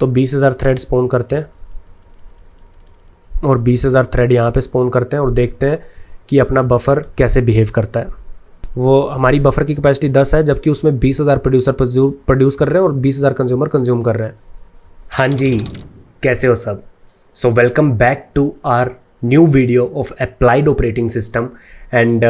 तो 20,000 thread spawn करते हैं और 20,000 थ्रेड यहाँ पे स्पॉन करते हैं और देखते हैं कि अपना बफर कैसे बिहेव करता है। वो हमारी बफर की कैपेसिटी 10 है, जबकि उसमें 20,000 प्रोड्यूसर प्रोड्यूस कर रहे हैं और 20,000 कंज्यूमर कंज्यूम कर रहे हैं। हाँ जी, कैसे हो सब? So welcome back to our new video of applied operating system and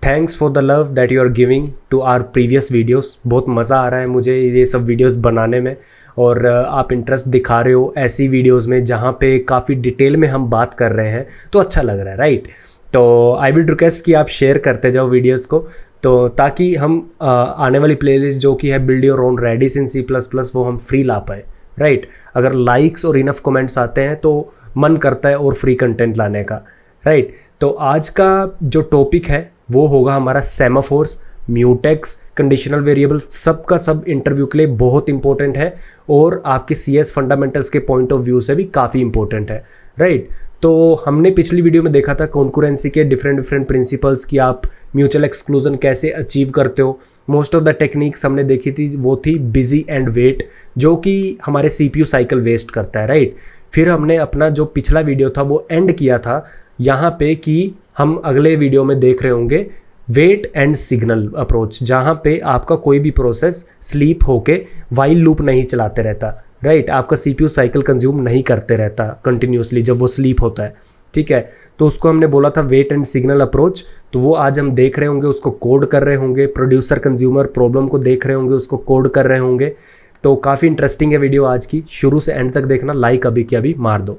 thanks for the love that you are giving to our previous videos. बहुत मज़ा आ रहा है मुझे ये सब वीडियोस बनाने में और आप इंटरेस्ट दिखा रहे हो ऐसी वीडियोस में जहाँ पे काफ़ी डिटेल में हम बात कर रहे हैं, तो अच्छा लग रहा है, राइट? तो आई विल रिक्वेस्ट कि आप शेयर करते जाओ वीडियोस को, तो ताकि हम आने वाली प्लेलिस्ट जो कि है build your own Redis in C++, वो हम फ्री ला पाए, राइट? अगर लाइक्स और इनफ कमेंट्स आते हैं तो मन करता है और फ्री कंटेंट लाने का, राइट? तो आज का जो टॉपिक है वो होगा हमारा सेमाफोर्स, म्यूटेक्स, कंडीशनल वेरिएबल, सब का सब इंटरव्यू के लिए बहुत इंपॉर्टेंट है और आपके CS फंडामेंटल्स के पॉइंट ऑफ व्यू से भी काफ़ी इंपॉर्टेंट है, राइट? तो हमने पिछली वीडियो में देखा था कॉन्करेंसी के डिफरेंट प्रिंसिपल्स कि आप म्यूचुअल एक्सक्लूजन कैसे अचीव करते हो। मोस्ट ऑफ द टेक्निक्स हमने देखी थी, वो थी बिजी एंड वेट, जो कि हमारे CPU साइकिल वेस्ट करता है, राइट? फिर हमने अपना जो पिछला वीडियो था वो एंड किया था यहाँ पे कि हम अगले वीडियो में देख रहे होंगे वेट एंड सिग्नल अप्रोच, जहाँ पे आपका कोई भी प्रोसेस स्लीप होके वाइल लूप नहीं चलाते रहता, राइट? आपका CPU साइकिल कंज्यूम नहीं करते रहता कंटिन्यूसली जब वो स्लीप होता है, ठीक है? तो उसको हमने बोला था वेट एंड सिग्नल अप्रोच। तो वो आज हम देख रहे होंगे, उसको कोड कर रहे होंगे, प्रोड्यूसर कंज्यूमर प्रॉब्लम को देख रहे होंगे, उसको कोड कर रहे होंगे। तो काफ़ी इंटरेस्टिंग है वीडियो आज की, शुरू से एंड तक देखना, लाइक अभी के अभी मार दो,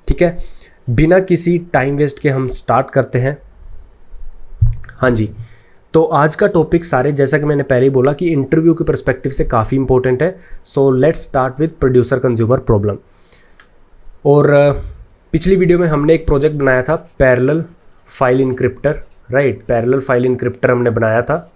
ठीक है? बिना किसी टाइम वेस्ट के हम स्टार्ट करते हैं। हाँ जी, तो आज का टॉपिक सारे, जैसा कि मैंने पहले ही बोला कि इंटरव्यू के पर्सपेक्टिव से काफ़ी इंपॉर्टेंट है। So let's start with producer consumer problem. और पिछली वीडियो में हमने एक प्रोजेक्ट बनाया था parallel file encryptor, right? Parallel file encryptor हमने बनाया था।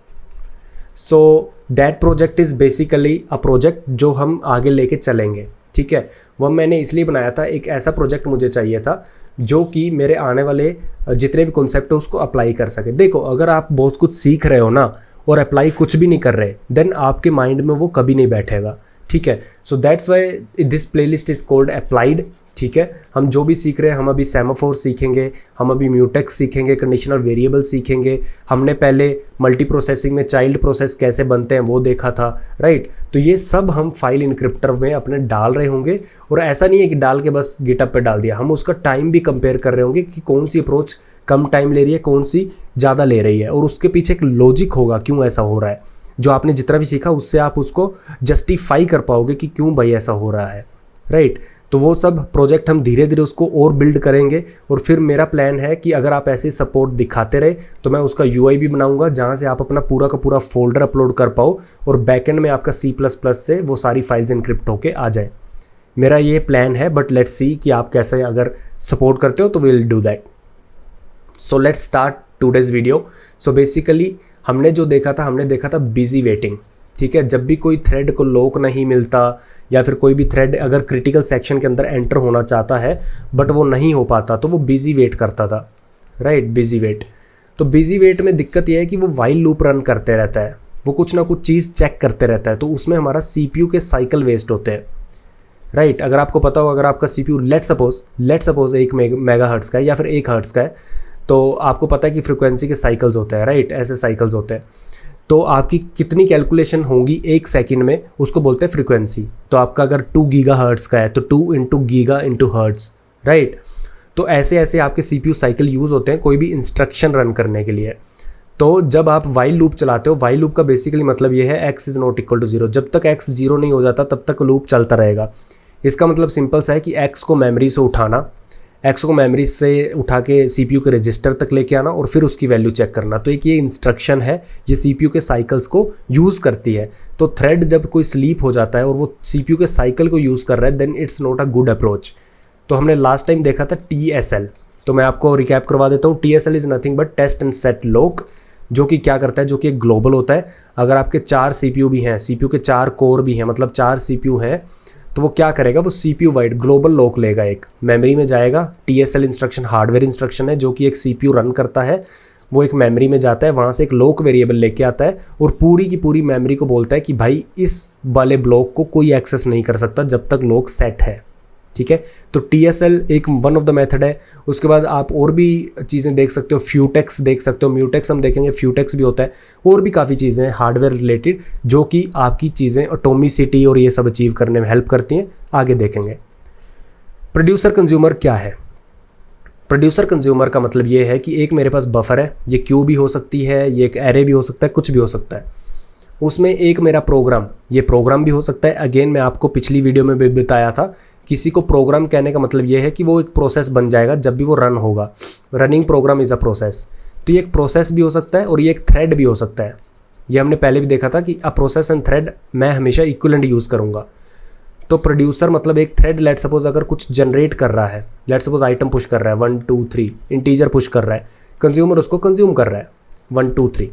So that project is basically a project जो हम आगे लेके चलेंगे, ठीक है? वह मैंने इसलिए बनाया था, एक ऐसा प्रोजेक्ट मुझे चाहिए था जो कि मेरे आने वाले जितने भी कॉन्सेप्ट है उसको अप्लाई कर सके। देखो, अगर आप बहुत कुछ सीख रहे हो ना और अप्लाई कुछ भी नहीं कर रहे, देन आपके माइंड में वो कभी नहीं बैठेगा, ठीक है? So that's why this playlist is called applied, ठीक है? हम जो भी सीख रहे हैं, हम अभी सेमाफोर सीखेंगे, हम अभी म्यूटेक्स सीखेंगे, कंडीशनल वेरिएबल सीखेंगे। हमने पहले मल्टी प्रोसेसिंग में चाइल्ड प्रोसेस कैसे बनते हैं वो देखा था, राइट? तो ये सब हम फाइल इनक्रिप्टर में अपने डाल रहे होंगे और ऐसा नहीं है कि डाल के बस गिटअप पे डाल दिया, हम उसका टाइम भी कंपेयर कर रहे होंगे कि कौन सी अप्रोच कम टाइम ले रही है, कौन सी ज़्यादा ले रही है, और उसके पीछे एक लॉजिक होगा क्यों ऐसा हो रहा है। जो आपने जितना भी सीखा उससे आप उसको जस्टिफाई कर पाओगे कि क्यों भाई ऐसा हो रहा है, राइट? तो वो सब प्रोजेक्ट हम धीरे धीरे उसको और बिल्ड करेंगे। और फिर मेरा प्लान है कि अगर आप ऐसे सपोर्ट दिखाते रहे तो मैं उसका UI भी बनाऊंगा, जहाँ से आप अपना पूरा का पूरा फोल्डर अपलोड कर पाओ और बैकएंड में आपका C++ से वो सारी फाइल्स इनक्रिप्ट होके आ जाए। मेरा ये प्लान है, बट लेट्स सी कि आप कैसे अगर सपोर्ट करते हो तो will do that. So let's start today's video. So basically हमने जो देखा था, हमने देखा था बिजी वेटिंग, ठीक है? जब भी कोई थ्रेड को लॉक नहीं मिलता या फिर कोई भी थ्रेड अगर क्रिटिकल सेक्शन के अंदर एंटर होना चाहता है बट वो नहीं हो पाता, तो वो बिजी वेट करता था, राइट? Busy wait. तो बिजी वेट में दिक्कत यह है कि वो वाइल लूप रन करते रहता है, वो कुछ ना कुछ चीज़ चेक करते रहता है, तो उसमें हमारा CPU के साइकिल वेस्ट होते हैं, राइट? अगर आपको पता हो, अगर आपका CPU लेट सपोज 1 मेगाहर्ट्ज़ का है या फिर 1 हर्ट्ज़ का है, तो आपको पता है कि फ्रिक्वेंसी के साइकिल्स होते हैं, राइट? ऐसे साइकिल्स होते हैं। तो आपकी कितनी कैलकुलेशन होंगी 1 सेकंड में, उसको बोलते हैं फ्रिक्वेंसी। तो आपका अगर 2 गीगाहर्ट्ज़ का है तो 2 × गीगा × हर्ट्ज़, राइट? तो ऐसे ऐसे आपके CPU साइकिल यूज़ होते हैं कोई भी इंस्ट्रक्शन रन करने के लिए। तो जब आप वाइल लूप चलाते हो, वाइल लूप का बेसिकली मतलब ये है x is not equal to 0। जब तक x 0 नहीं हो जाता तब तक लूप चलता रहेगा। इसका मतलब सिंपल सा है कि x को मेमोरी से उठाना, x को मेमोरी से उठा के CPU के रजिस्टर तक लेके आना और फिर उसकी वैल्यू चेक करना। तो एक ये इंस्ट्रक्शन है, ये CPU के साइकिल्स को यूज़ करती है। तो थ्रेड जब कोई स्लीप हो जाता है और वो CPU के साइकिल को यूज़ कर रहा है, then it's not a good approach. तो हमने लास्ट टाइम देखा था TSL, तो मैं आपको रिकैप करवा देता हूँ। TSL is nothing but test and set lock, जो कि क्या करता है, जो कि एक ग्लोबल होता है। अगर आपके 4 CPU भी हैं, CPU के 4 कोर भी हैं, मतलब 4 CPU हैं, तो वो क्या करेगा, वो CPU वाइड ग्लोबल लॉक लेगा, एक मेमोरी में जाएगा। TSL इंस्ट्रक्शन हार्डवेयर इंस्ट्रक्शन है जो कि एक CPU रन करता है वो एक मेमोरी में जाता है, वहाँ से एक लोक वेरिएबल लेके आता है और पूरी की पूरी मेमोरी को बोलता है कि भाई इस वाले ब्लॉक को कोई एक्सेस नहीं कर सकता जब तक लोक सेट है। ठीक है, तो TSL एक वन ऑफ द मेथड है। उसके बाद आप और भी चीज़ें देख सकते हो, फ्यूटेक्स देख सकते हो, म्यूटेक्स हम देखेंगे, फ्यूटेक्स भी होता है, और भी काफ़ी चीज़ें हैं हार्डवेयर रिलेटेड जो कि आपकी चीज़ें एटॉमिसिटी और ये सब अचीव करने में हेल्प करती हैं, आगे देखेंगे। प्रोड्यूसर कंज्यूमर क्या है? प्रोड्यूसर कंज्यूमर का मतलब ये है कि एक मेरे पास बफर है, ये क्यू भी हो सकती है, ये एक एरे भी हो सकता है, कुछ भी हो सकता है। उसमें एक मेरा प्रोग्राम, ये प्रोग्राम भी हो सकता है। अगेन मैं आपको पिछली वीडियो में भी बताया था, किसी को प्रोग्राम कहने का मतलब ये है कि वो एक प्रोसेस बन जाएगा जब भी वो रन होगा। Running program is a process. तो ये एक प्रोसेस भी हो सकता है और ये एक थ्रेड भी हो सकता है। ये हमने पहले भी देखा था कि अ प्रोसेस एंड थ्रेड मैं हमेशा इक्विवेलेंट यूज़ करूँगा। तो प्रोड्यूसर मतलब एक थ्रेड, लेट सपोज अगर कुछ जनरेट कर रहा है, लेट सपोज आइटम पुश कर रहा है 1 2 3, इंटीजर पुश कर रहा है, कंज्यूमर उसको कंज्यूम कर रहा है 1 2 3।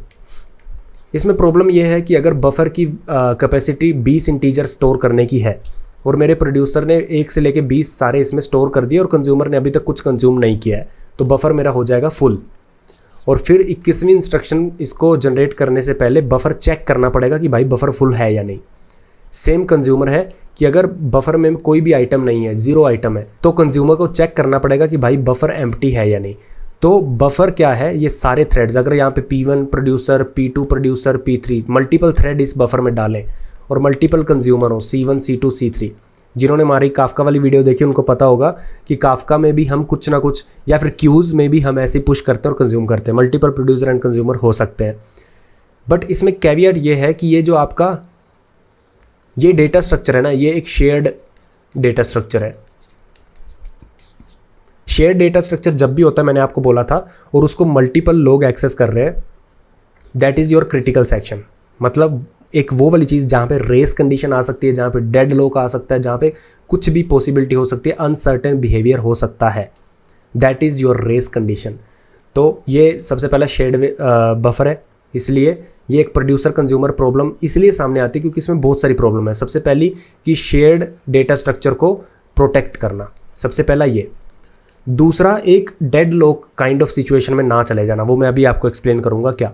इसमें प्रॉब्लम यह है कि अगर बफर की कैपेसिटी 20 इंटीजर स्टोर करने की है और मेरे प्रोड्यूसर ने 1 से लेके 20 सारे इसमें स्टोर कर दिए और कंज्यूमर ने अभी तक कुछ कंज्यूम नहीं किया है, तो बफर मेरा हो जाएगा फुल। और फिर 21वीं इंस्ट्रक्शन इसको जनरेट करने से पहले बफर चेक करना पड़ेगा कि भाई बफर फुल है या नहीं। सेम कंज्यूमर है कि अगर बफर में कोई भी आइटम नहीं है, 0 आइटम है, तो कंज्यूमर को चेक करना पड़ेगा कि भाई बफर एम्प्टी है या नहीं। तो बफर क्या है? ये सारे थ्रेड्स, अगर यहाँ पे P1 producer, P2 producer, P3 multiple thread इस बफर में डालें और मल्टीपल कंज्यूमर हो, C1 C2 C3। जिन्होंने हमारी काफका वाली वीडियो देखी उनको पता होगा कि काफका में भी हम कुछ ना कुछ, या फिर क्यूज़ में भी हम ऐसे पुश करते हैं और कंज्यूम करते हैं। मल्टीपल प्रोड्यूसर एंड कंज्यूमर हो सकते हैं। बट इसमें कैवियट ये है कि ये जो आपका ये डेटा स्ट्रक्चर है ना, ये एक शेयर्ड डेटा स्ट्रक्चर है। शेयर्ड डेटा स्ट्रक्चर जब भी होता है, मैंने आपको बोला था, और उसको मल्टीपल लोग एक्सेस कर रहे हैं, that is your critical section. मतलब एक वो वाली चीज़ जहाँ पे रेस कंडीशन आ सकती है, जहाँ पे डेड लॉक आ सकता है, जहाँ पे कुछ भी पॉसिबिलिटी हो सकती है, अनसर्टेन बिहेवियर हो सकता है, that is your race condition. तो ये सबसे पहला शेयर्ड बफर है, इसलिए ये एक प्रोड्यूसर कंज्यूमर प्रॉब्लम इसलिए सामने आती है क्योंकि इसमें बहुत सारी प्रॉब्लम है। सबसे पहली कि शेयर्ड डेटा स्ट्रक्चर को प्रोटेक्ट करना, सबसे पहला ये। दूसरा, एक dead lock kind of situation में ना चले जाना, वो मैं अभी आपको एक्सप्लेन करूँगा क्या।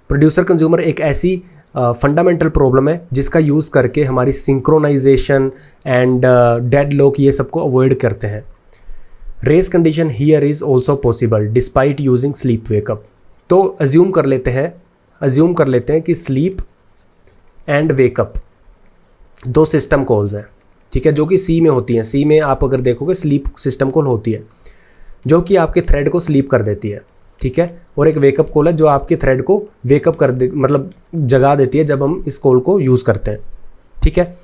प्रोड्यूसर कंज्यूमर एक ऐसी फंडामेंटल प्रॉब्लम है जिसका यूज़ करके हमारी सिंक्रोनाइजेशन एंड डेड लॉक ये सबको अवॉइड करते हैं। Race condition here is also possible despite using sleep wakeup. तो अज्यूम कर लेते हैं कि स्लीप एंड वेकअप दो सिस्टम कॉल्स हैं, ठीक है, जो कि सी में होती हैं। सी में आप अगर देखोगे स्लीप सिस्टम कॉल होती है जो कि आपके थ्रेड को स्लीप कर देती है, ठीक है, और एक वेकअप कॉल है जो आपके थ्रेड को वेकअप कर दे, मतलब जगा देती है जब हम इस कॉल को यूज़ करते हैं, ठीक है।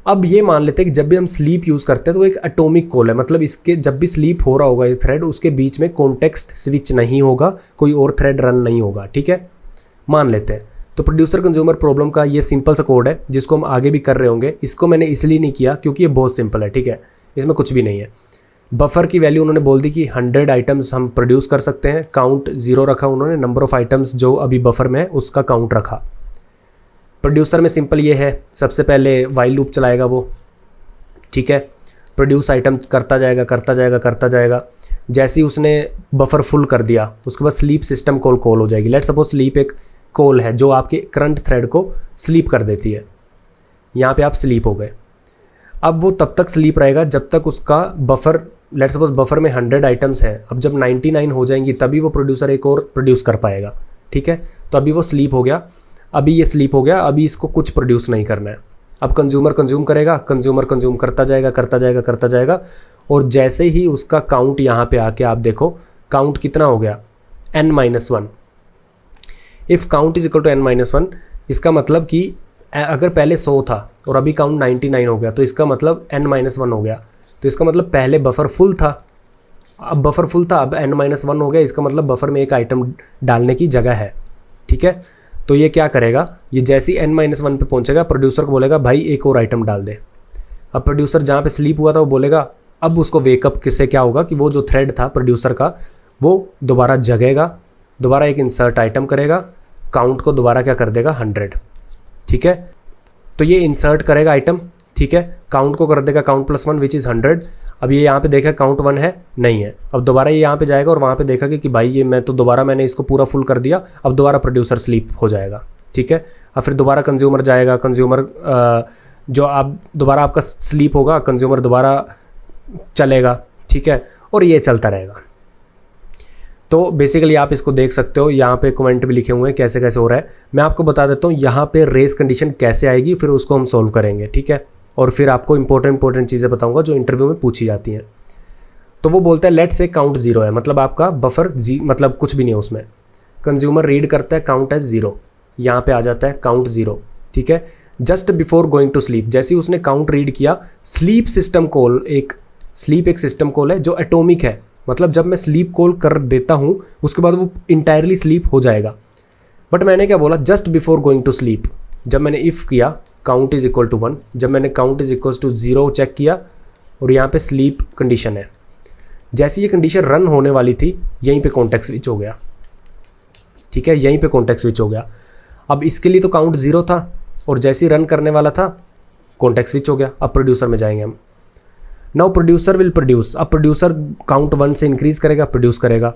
अब ये मान लेते हैं कि जब भी हम स्लीप यूज़ करते हैं तो एक एटॉमिक कॉल है, मतलब इसके जब भी स्लीप हो रहा होगा ये थ्रेड, उसके बीच में कॉन्टेक्स्ट स्विच नहीं होगा, कोई और थ्रेड रन नहीं होगा, ठीक है, मान लेते हैं। तो प्रोड्यूसर कंज्यूमर प्रॉब्लम का ये सिंपल सा कोड है जिसको हम आगे भी कर रहे होंगे। इसको मैंने इसलिए नहीं किया क्योंकि ये बहुत सिंपल है, ठीक है, इसमें कुछ भी नहीं है। बफर की वैल्यू उन्होंने बोल दी कि 100 आइटम्स हम प्रोड्यूस कर सकते हैं, काउंट 0 रखा उन्होंने, नंबर ऑफ आइटम्स जो अभी बफर में है उसका काउंट रखा। प्रोड्यूसर में सिंपल ये है, सबसे पहले वाइल लूप चलाएगा वो, ठीक है, प्रोड्यूस आइटम करता जाएगा। जैसे ही उसने बफर फुल कर दिया उसके बाद स्लीप सिस्टम कॉल हो जाएगी। लेट सपोज स्लीप एक कॉल है जो आपके करंट थ्रेड को स्लीप कर देती है। यहाँ पे आप स्लीप हो गए। अब वो तब तक स्लीप रहेगा जब तक उसका बफर, लेट सपोज बफर में 100 आइटम्स हैं, अब जब 99 हो जाएंगी तभी वो प्रोड्यूसर एक और प्रोड्यूस कर पाएगा, ठीक है। तो अभी वो स्लीप हो गया, अभी इसको कुछ प्रोड्यूस नहीं करना है। अब कंज्यूमर कंज्यूम करेगा, कंज्यूमर कंज्यूम करता जाएगा, और जैसे ही उसका काउंट यहाँ पे आके आप देखो काउंट कितना हो गया, n-1। If count is equal to n-1, इसका मतलब कि अगर पहले 100 था और अभी काउंट 99 हो गया तो इसका मतलब n-1 हो गया। तो इसका मतलब पहले बफर फुल था, अब n-1 हो गया, इसका मतलब बफर में एक आइटम डालने की जगह है, ठीक है। तो ये क्या करेगा, ये जैसे ही n-1 पे पहुंचेगा प्रोड्यूसर को बोलेगा भाई एक और आइटम डाल दे। अब प्रोड्यूसर जहाँ पे स्लीप हुआ था वो बोलेगा, अब उसको वेकअप किससे क्या होगा कि वो जो थ्रेड था प्रोड्यूसर का वो दोबारा जगेगा, दोबारा एक इंसर्ट आइटम करेगा, काउंट को दोबारा क्या कर देगा 100, ठीक है। तो ये इंसर्ट करेगा आइटम, ठीक है, काउंट को कर देगा काउंट प्लस 1 विच इज़ 100। अब ये यहाँ पे देखा काउंट 1 है, नहीं है। अब दोबारा ये यहाँ पे जाएगा और वहाँ पे देखा कि भाई ये मैं तो दोबारा मैंने इसको पूरा फुल कर दिया, अब दोबारा प्रोड्यूसर स्लीप हो जाएगा। ठीक है, अब फिर दोबारा कंज्यूमर जाएगा, कंज्यूमर जो आप दोबारा आपका स्लीप होगा, कंज्यूमर दोबारा चलेगा। ठीक है, और ये चलता रहेगा। तो बेसिकली आप इसको देख सकते हो, यहाँ पे कमेंट भी लिखे हुए हैं कैसे कैसे हो रहा है। मैं आपको बता देता हूँ यहाँ पे रेस कंडीशन कैसे आएगी, फिर उसको हम सॉल्व करेंगे। ठीक है, और फिर आपको इंपॉर्टेंट चीज़ें बताऊंगा जो इंटरव्यू में पूछी जाती हैं। तो वो बोलता है लेट से काउंट 0 है, मतलब आपका बफर मतलब कुछ भी नहीं है उसमें। कंज्यूमर रीड करता है काउंट एज 0, यहाँ पे आ जाता है काउंट 0। ठीक है, just before going to sleep, जैसे ही उसने काउंट रीड किया, स्लीप एक सिस्टम कॉल है जो एटॉमिक है, मतलब जब मैं स्लीप कॉल कर देता हूँ उसके बाद वो इंटायरली स्लीप हो जाएगा। बट मैंने क्या बोला, just before going to sleep, जब मैंने इफ़ किया काउंट इज इक्वल टू 1, जब मैंने count is equal to 0 check किया और यहाँ पे स्लीप कंडीशन है, जैसे ये कंडीशन रन होने वाली थी यहीं पे कॉन्टेक्स्ट स्विच हो गया। ठीक है, यहीं पे कॉन्टेक्स्ट स्विच हो गया। अब इसके लिए तो काउंट 0 था और जैसे ही रन करने वाला था कॉन्टेक्स्ट स्विच हो गया। अब प्रोड्यूसर में जाएंगे हम। नाउ प्रोड्यूसर विल प्रोड्यूस, अब प्रोड्यूसर काउंट 1 से इंक्रीज करेगा, प्रोड्यूस करेगा।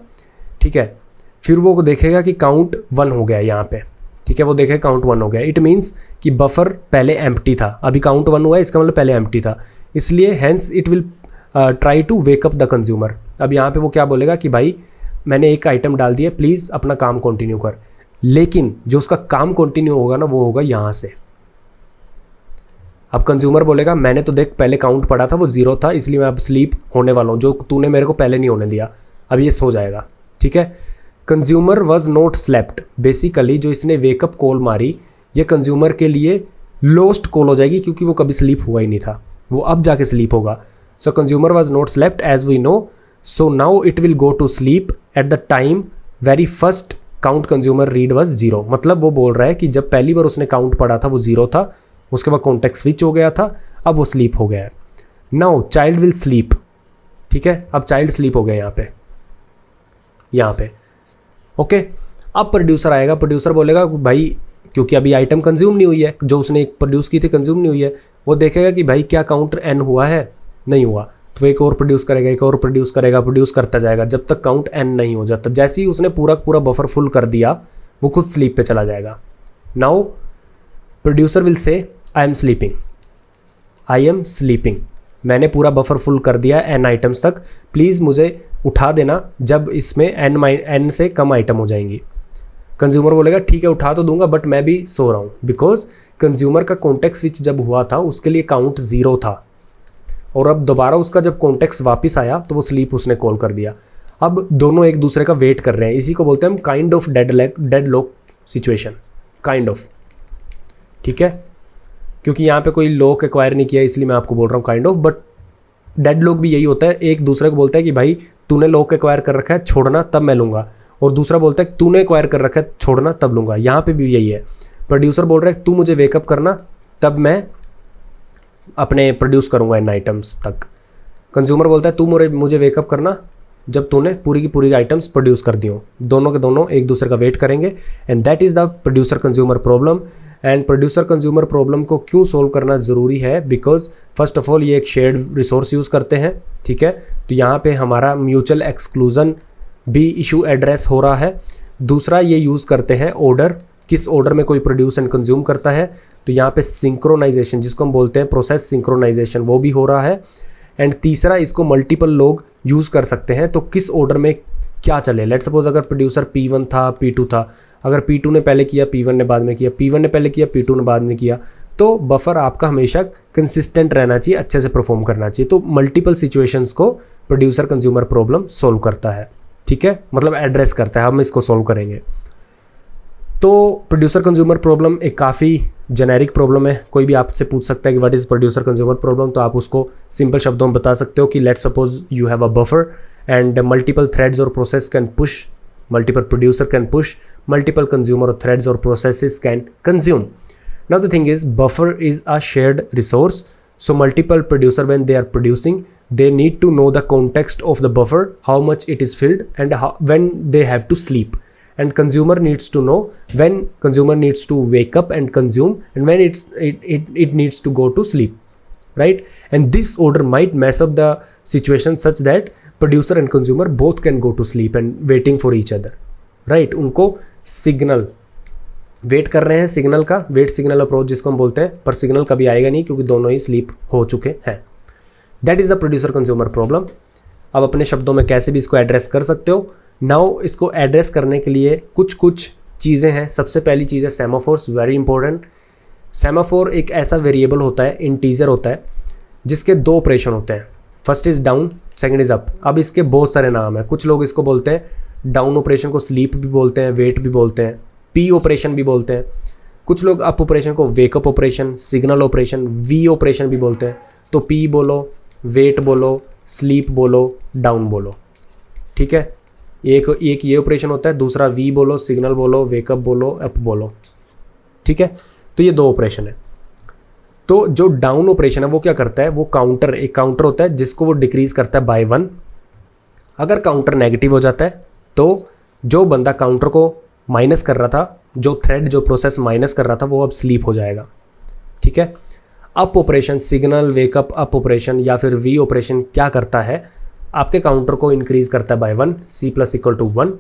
ठीक है, फिर वो देखेगा कि काउंट 1 हो गया यहाँ पे। ठीक है, वो देखेगा काउंट 1 हो गया, इट मीन्स कि बफर पहले एम्प्टी था, अभी काउंट 1 हुआ है, इसका मतलब पहले एम्प्टी था, इसलिए hence it will try to wake up the consumer. अब यहाँ पे वो क्या बोलेगा कि भाई मैंने एक आइटम डाल दिया, प्लीज़ अपना काम कंटिन्यू कर। लेकिन जो उसका काम कंटिन्यू होगा ना वो होगा यहाँ से। अब कंज्यूमर बोलेगा मैंने तो देख पहले काउंट पढ़ा था वो 0 था, इसलिए मैं अब स्लीप होने वाला हूँ, जो तूने मेरे को पहले नहीं होने दिया, अब ये सो जाएगा। ठीक है, consumer was not slept, basically जो इसने वेकअप कॉल मारी ये कंज्यूमर के लिए लोस्ट कॉल हो जाएगी, क्योंकि वो कभी स्लीप हुआ ही नहीं था, वो अब जाके स्लीप होगा। So consumer was not slept as we know, so now it will go to sleep at the time very first count consumer read was 0। मतलब वो बोल रहा है कि जब पहली बार उसने काउंट पढ़ा था वो 0 था, उसके बाद कॉन्टेक्स्ट स्विच हो गया था, अब वो स्लीप हो गया है। Now child will sleep. ठीक है, अब चाइल्ड स्लीप हो गया यहाँ पे। ओके, अब प्रोड्यूसर आएगा, प्रोड्यूसर बोलेगा भाई क्योंकि अभी आइटम कंज्यूम नहीं हुई है, जो उसने प्रोड्यूस की थी कंज्यूम नहीं हुई है, वो देखेगा कि भाई क्या काउंट n हुआ है, नहीं हुआ, तो एक और प्रोड्यूस करेगा, एक और प्रोड्यूस करेगा, प्रोड्यूस करता जाएगा जब तक काउंट n नहीं हो जाता। जैसे ही उसने पूरा बफर फुल कर दिया वो खुद स्लीप पे चला जाएगा। Now producer will say I am sleeping, मैंने पूरा बफर फुल कर दिया n आइटम्स तक, प्लीज़ मुझे उठा देना जब इसमें n से कम आइटम हो जाएंगी। कंज्यूमर बोलेगा ठीक है उठा तो दूंगा बट मैं भी सो रहा हूँ, बिकॉज कंज्यूमर का कॉन्टेक्स्ट स्विच जब हुआ था उसके लिए काउंट 0 था, और अब दोबारा उसका जब कॉन्टेक्स्ट वापस आया तो वो स्लीप उसने कॉल कर दिया। अब दोनों एक दूसरे का वेट कर रहे हैं, इसी को बोलते हैं हम kind of dead lock situation, kind of. ठीक है, क्योंकि यहाँ पे कोई लॉक एक्वायर नहीं किया इसलिए मैं आपको बोल रहा हूँ kind of, but dead lock भी यही होता है, एक दूसरे को बोलता है कि भाई तूने लॉक एक्वायर कर रखा है छोड़ना तब मैं लूँगा, और दूसरा बोलता है तूने एक्वायर कर रखा है छोड़ना तब लूँगा। यहाँ पे भी यही है, प्रोड्यूसर बोल रहा है तू मुझे वेकअप करना तब मैं अपने प्रोड्यूस करूँगा इन आइटम्स तक। कंज्यूमर बोलता है तू मुझे वेकअप करना जब तूने पूरी की पूरी आइटम्स प्रोड्यूस कर दी हो। दोनों के दोनों एक दूसरे का वेट करेंगे, and that is the producer consumer problem. And producer consumer problem को क्यों सोल्व करना ज़रूरी है, बिकॉज फर्स्ट ऑफ ऑल ये एक शेयर्ड रिसोर्स यूज़ करते हैं। ठीक है, तो यहाँ पे हमारा म्यूचुअल एक्सक्लूजन भी इशू एड्रेस हो रहा है। दूसरा ये यूज़ करते हैं ऑर्डर, किस ऑर्डर में कोई प्रोड्यूस एंड कंज्यूम करता है, तो यहाँ पे सिंक्रोनाइजेशन जिसको हम बोलते हैं प्रोसेस सिंक्रोनाइजेशन वो भी हो रहा है। एंड तीसरा इसको मल्टीपल लोग यूज़ कर सकते हैं, तो किस ऑर्डर में क्या चले। लेट सपोज अगर प्रोड्यूसर P1 था P2 था, अगर P2 ने पहले किया P1 ने बाद में किया, P1 ने पहले किया P2 ने बाद में किया, तो बफर आपका हमेशा कंसिस्टेंट रहना चाहिए, अच्छे से परफॉर्म करना चाहिए। तो मल्टीपल सिचुएशंस को प्रोड्यूसर कंज्यूमर प्रॉब्लम सोल्व करता है। ठीक है, मतलब एड्रेस करता है, हम इसको सोल्व करेंगे। तो प्रोड्यूसर कंज्यूमर प्रॉब्लम एक काफ़ी जेनेरिक प्रॉब्लम है, कोई भी आपसे पूछ सकता है कि what is producer consumer problem, तो आप उसको सिंपल शब्दों में बता सकते हो कि let suppose you have a buffer and multiple threads और process can push, multiple producer can push, multiple consumer or threads or processes can consume. Now the thing is buffer is a shared resource, so multiple producer when they are producing they need to know the context of the buffer, how much it is filled and when they have to sleep, and consumer needs to know when consumer needs to wake up and consume and when it needs to go to sleep. right? And this order might mess up the situation such that producer and consumer both can go to sleep and waiting for each other, right? उनको signal wait कर रहे हैं, signal का wait signal approach जिसको हम बोलते हैं, पर सिग्नल कभी आएगा नहीं क्योंकि दोनों ही स्लीप हो चुके हैं। That is the producer consumer problem. अब अपने शब्दों में कैसे भी इसको एड्रेस कर सकते हो। नाउ इसको एड्रेस करने के लिए कुछ चीज़ें हैं। सबसे पहली चीज़ है सेमाफोर्स, वेरी इंपॉर्टेंट। सेमाफोर एक ऐसा वेरिएबल होता है, इंटीजर होता है, जिसके दो ऑपरेशन होते हैं। First is down, second is up. अब इसके बहुत सारे नाम हैं। कुछ लोग इसको बोलते हैं डाउन ऑपरेशन को स्लीप भी बोलते हैं, वेट भी बोलते हैं, पी ऑपरेशन भी बोलते हैं। कुछ लोग अप ऑपरेशन को wakeup operation, signal operation, V operation भी बोलते हैं। तो पी बोलो, वेट बोलो, स्लीप बोलो, डाउन बोलो, ठीक है। एक ये ऑपरेशन होता है, दूसरा वी बोलो, सिग्नल बोलो, वेकअप बोलो, अप बोलो, ठीक है। तो ये दो ऑपरेशन है। तो जो डाउन ऑपरेशन है वो क्या करता है, वो काउंटर, एक काउंटर होता है जिसको वो डिक्रीज करता है बाय 1। अगर काउंटर नेगेटिव हो जाता है तो जो बंदा काउंटर को माइनस कर रहा था, जो थ्रेड, जो प्रोसेस माइनस कर रहा था, वो अब स्लीप हो जाएगा, ठीक है। Up operation, signal, wake up, up operation या फिर वी ऑपरेशन क्या करता है, आपके काउंटर को इंक्रीज करता है by 1, C plus equal to 1,